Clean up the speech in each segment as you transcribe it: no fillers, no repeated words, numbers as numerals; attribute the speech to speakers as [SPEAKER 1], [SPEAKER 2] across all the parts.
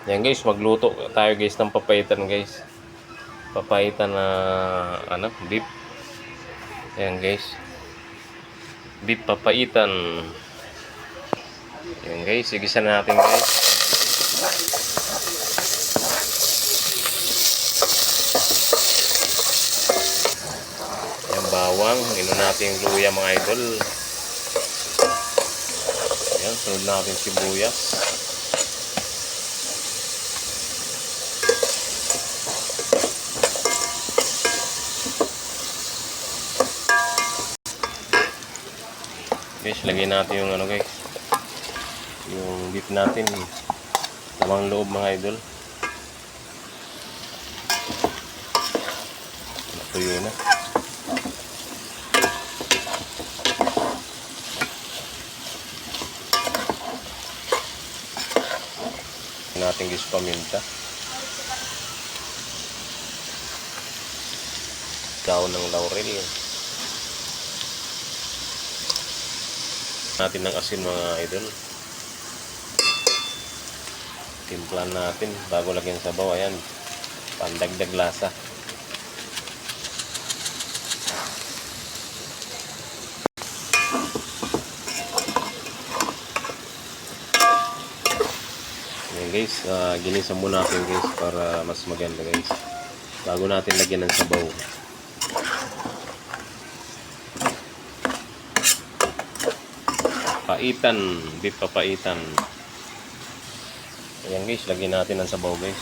[SPEAKER 1] Yan guys, magluto tayo guys ng papaitan guys. Papaitan na beef. Yan guys. Beef papaitan. Yan guys, igisa natin guys. Yan bawang, ino natin yung luya mga idol. Yan, sunod natin sibuyas. Guys, lagay natin yung guys, yung beef natin, lamang loob mga idol. Natuyo na. Natin guys paminta, daon ng laurel, natin ng asin mga idol. Timplan natin bago lagyan sa sabaw. Ayan, pandagdag lasa. Ayan guys, ginisa muna natin guys para mas maganda guys bago natin lagyan ng sabaw. Papaitan, beef papaitan. Ayan guys, lagyan natin ng sabaw guys.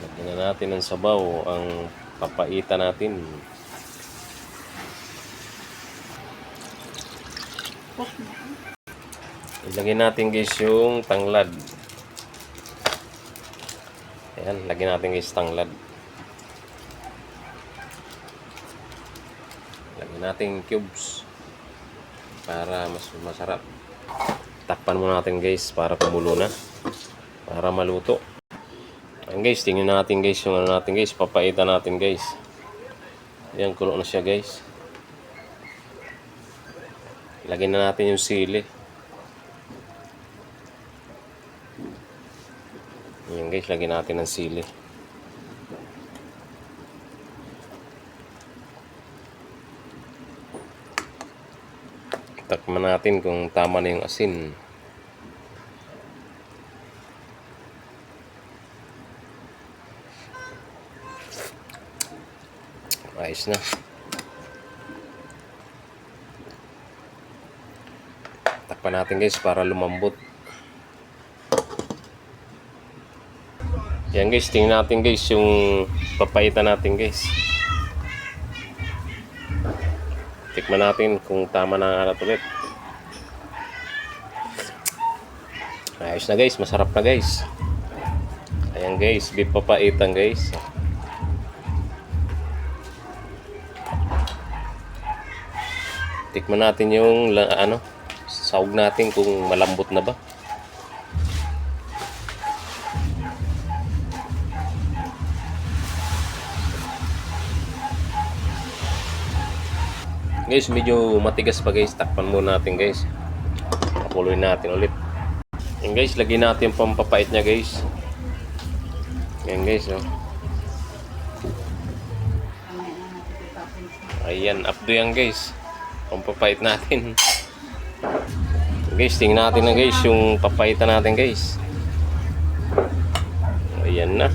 [SPEAKER 1] Lagyan na natin ng sabaw ang papaitan natin. Ilagyan natin guys yung tanglad. Ayan, lagyan natin guys tanglad. Lagyan natin cubes para mas masarap. Takpan muna natin guys para kumulo na, para maluto. Ayan guys, tingnan natin guys yung natin guys, papaitan natin guys. Ayan, kulo na siya guys. Lagyan na natin yung sili. Ayan guys, lagyan natin ng sili. Takman natin kung tama na yung asin. Ayos na. Takpan natin guys para lumambot. Yan guys, tingnan natin guys yung papaitan natin guys. Tikman natin kung tama na alat ulit. Ayos na guys, masarap na guys. Ayan guys, beef papaitan guys. Tikman natin yung sahog natin kung malambot na ba. Guys, medyo matigas pa guys. Takpan muna natin guys. Pakuloy natin ulit. Yan guys, lagyan natin yung pampapait nya guys. Yan guys, oh. Ayan, updo yan guys. Pampapait natin. Guys, tingnan natin na guys yung papaitan natin guys. Ayan na.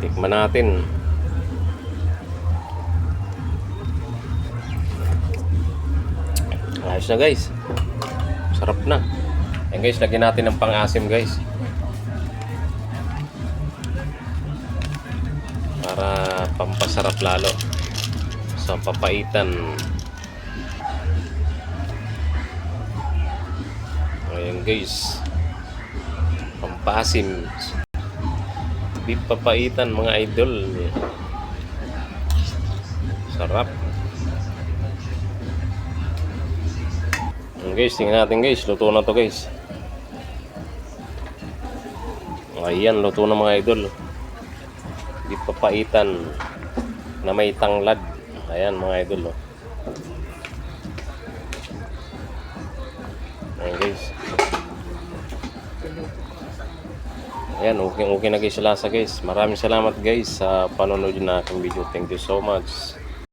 [SPEAKER 1] Tikman natin. Ayos na guys. Sarap na. Ayan guys, lagyan natin ng pang-asim guys. Para pampasarap lalo sa papaitan. Ayan guys, pampasim beef papaitan mga idol. Sarap. Ayan guys, tingnan natin guys, luto na to guys. Ayan, luto na mga idol. Beef papaitan na may tanglad. Ayan mga idol, oh. Ayan guys. Ayan, okay na guys sa lasa guys. Maraming salamat guys sa panonood na aking video. Thank you so much.